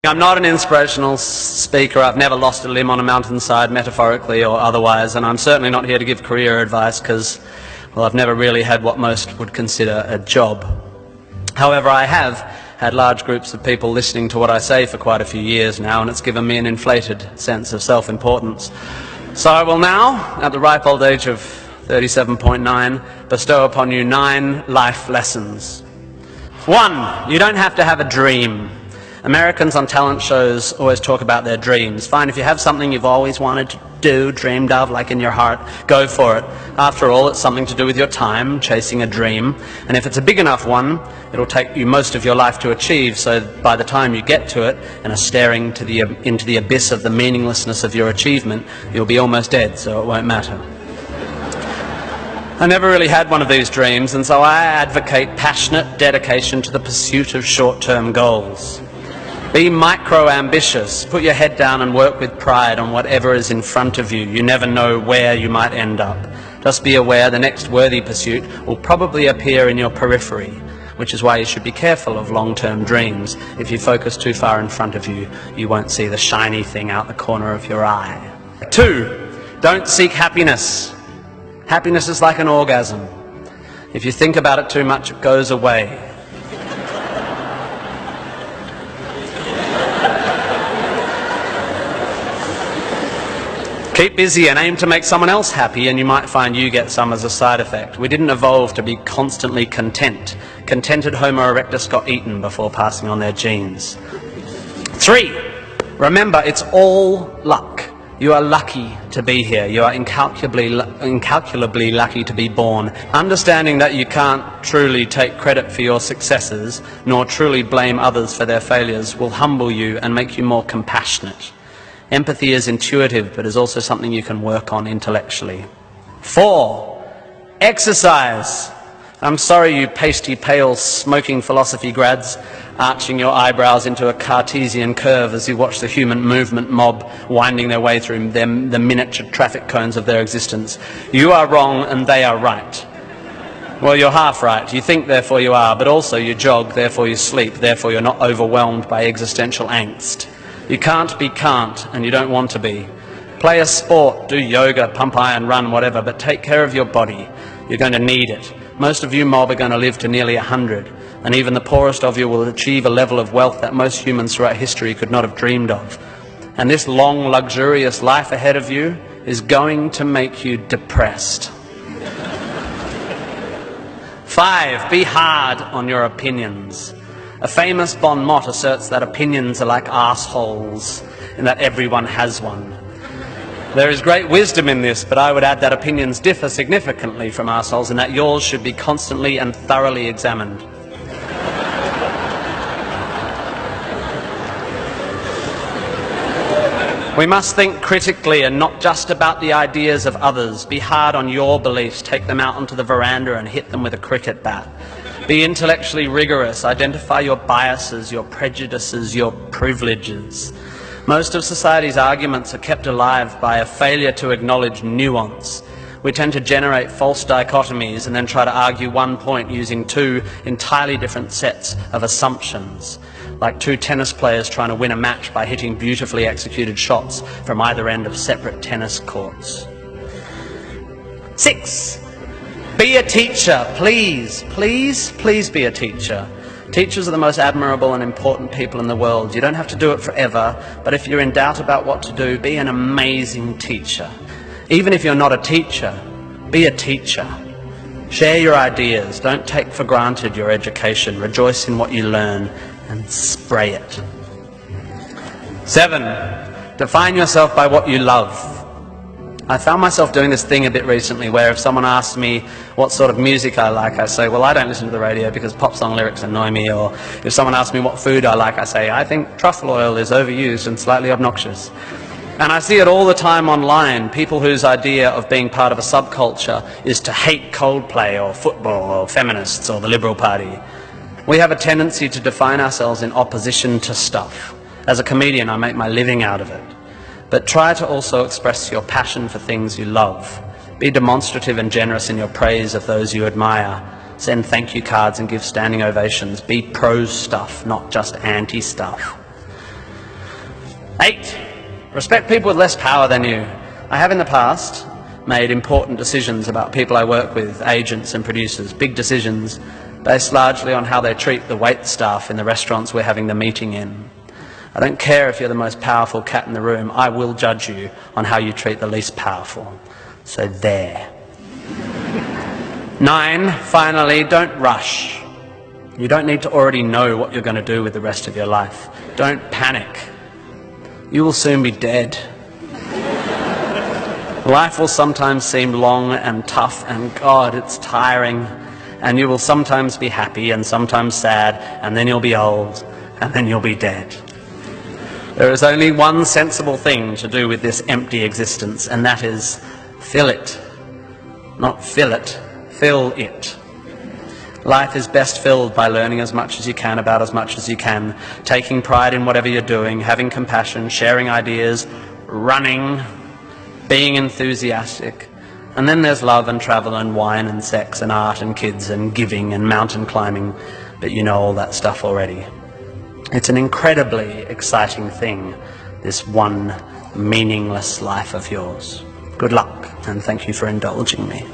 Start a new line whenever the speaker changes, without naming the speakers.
I'm not an inspirational speaker. I've never lost a limb on a mountainside, metaphorically or otherwise, and I'm certainly not here to give career advice because, well, I've never really had what most would consider a job. However, I have had large groups of people listening to what I say for quite a few years now, and it's given me an inflated sense of self-importance. So I will now, at the ripe old age of 37.9, bestow upon you 9 life lessons. 1, you don't have to have a dream. Americans on talent shows always talk about their dreams. Fine, if you have something you've always wanted to do, dreamed of, like in your heart, go for it. After all, it's something to do with your time, chasing a dream. And if it's a big enough one, it'll take you most of your life to achieve, so by the time you get to it and are staring into the abyss of the meaninglessness of your achievement, you'll be almost dead, so it won't matter. I never really had one of these dreams, and so I advocate passionate dedication to the pursuit of short-term goals. Be micro-ambitious. Put your head down and work with pride on whatever is in front of you. You never know where you might end up. Just be aware the next worthy pursuit will probably appear in your periphery, which is why you should be careful of long-term dreams. If you focus too far in front of you, you won't see the shiny thing out the corner of your eye. 2, don't seek happiness. Happiness is like an orgasm. If you think about it too much, it goes away. Keep busy and aim to make someone else happy, and you might find you get some as a side effect. We didn't evolve to be constantly content. Contented Homo erectus got eaten before passing on their genes. 3, remember, it's all luck. You are lucky to be here. You are incalculably lucky to be born. Understanding that you can't truly take credit for your successes, nor truly blame others for their failures, will humble you and make you more compassionate. Empathy is intuitive, but is also something you can work on intellectually. 4, exercise. I'm sorry, you pasty, pale, smoking philosophy grads, arching your eyebrows into a Cartesian curve as you watch the human movement mob winding their way through the miniature traffic cones of their existence. You are wrong and they are right. Well, you're half right. You think, therefore you are, but also you jog, therefore you sleep, therefore you're not overwhelmed by existential angst. You can't be can't, and you don't want to be. Play a sport, do yoga, pump iron, run, whatever, but take care of your body. You're going to need it. Most of you mob are going to live to nearly 100, and even the poorest of you will achieve a level of wealth that most humans throughout history could not have dreamed of. And this long, luxurious life ahead of you is going to make you depressed. 5, be hard on your opinions. A famous bon mot asserts that opinions are like assholes, and that everyone has one. There is great wisdom in this, but I would add that opinions differ significantly from assholes, and that yours should be constantly and thoroughly examined. We must think critically and not just about the ideas of others. Be hard on your beliefs, take them out onto the veranda and hit them with a cricket bat. Be intellectually rigorous, identify your biases, your prejudices, your privileges. Most of society's arguments are kept alive by a failure to acknowledge nuance. We tend to generate false dichotomies and then try to argue one point using 2 entirely different sets of assumptions, like 2 tennis players trying to win a match by hitting beautifully executed shots from either end of separate tennis courts. 6, be a teacher, please, please, please be a teacher. Teachers are the most admirable and important people in the world. You don't have to do it forever, but if you're in doubt about what to do, be an amazing teacher. Even if you're not a teacher, be a teacher. Share your ideas. Don't take for granted your education. Rejoice in what you learn and spray it. 7, define yourself by what you love. I found myself doing this thing a bit recently where if someone asks me what sort of music I like, I say, well, I don't listen to the radio because pop song lyrics annoy me. Or if someone asks me what food I like, I say, I think truffle oil is overused and slightly obnoxious. And I see it all the time online, people whose idea of being part of a subculture is to hate Coldplay or football or feminists or the Liberal Party. We have a tendency to define ourselves in opposition to stuff. As a comedian, I make my living out of it. But try to also express your passion for things you love. Be demonstrative and generous in your praise of those you admire. Send thank you cards and give standing ovations. Be pro stuff, not just anti stuff. 8, respect people with less power than you. I have in the past made important decisions about people I work with, agents and producers, big decisions based largely on how they treat the wait staff in the restaurants we're having the meeting in. I don't care if you're the most powerful cat in the room, I will judge you on how you treat the least powerful. So there. 9, finally, don't rush. You don't need to already know what you're going to do with the rest of your life. Don't panic. You will soon be dead. Life will sometimes seem long and tough, and God, it's tiring. And you will sometimes be happy and sometimes sad, and then you'll be old, and then you'll be dead. There is only one sensible thing to do with this empty existence, and that is fill it. Not fill it, fill it. Life is best filled by learning as much as you can about as much as you can, taking pride in whatever you're doing, having compassion, sharing ideas, running, being enthusiastic. And then there's love and travel and wine and sex and art and kids and giving and mountain climbing, but you know all that stuff already. It's an incredibly exciting thing, this one meaningless life of yours. Good luck, and thank you for indulging me.